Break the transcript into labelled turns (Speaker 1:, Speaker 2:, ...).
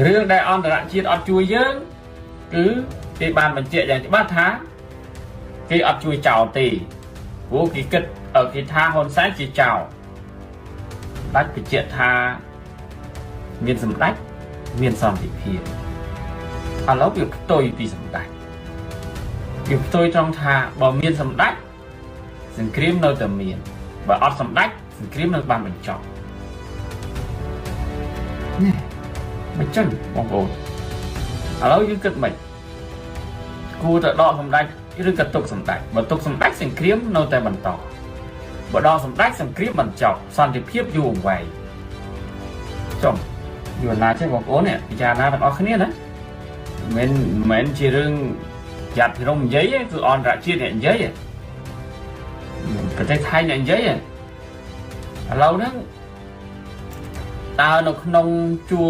Speaker 1: រឿងដែលអន្តរជាតិអត់ជួយយើងគឺគេបានបញ្ជាក់យ៉ាងច្បាស់ថាគេអត់ជួយចោលទេព្រោះគេគិតគេថាហ៊ុនសែនជាចោលដាច់បញ្ជាក់ថាមានសម្ដេចមានសន្តិភាពឥឡូវវាផ្ទុយពីសម្ដេចវាផ្ទុយត្រង់ថាបើមានសម្ដេចសង្គ្រាមនៅតែមានបើអត់សម្ដេចសង្គ្រាមនៅបានបញ្ចប់នេះមិនចឹងបងប្អូនឥឡូវយើងគិតមិនគួរតែដកសម្ដេចឬក៏ទុកសម្ដេចបើទុកសម្ដេចសង្គ្រាមនៅតែបន្តបើដកសម្ដេចសង្គ្រាមបញ្ចប់សន្តិភាពយូរអង្វែងចុះយូរណាស់ទេបងប្អូននេះពិចារណាទាំងអស់គ្នាណាមិនមែនជារឿងចាត់រំនិយាយគឺអន្តរជាតិអ្នកនិយាយប្រទេសថៃអ្នកនិយាយឥឡូវហ្នឹងតើនៅក្នុងជួរ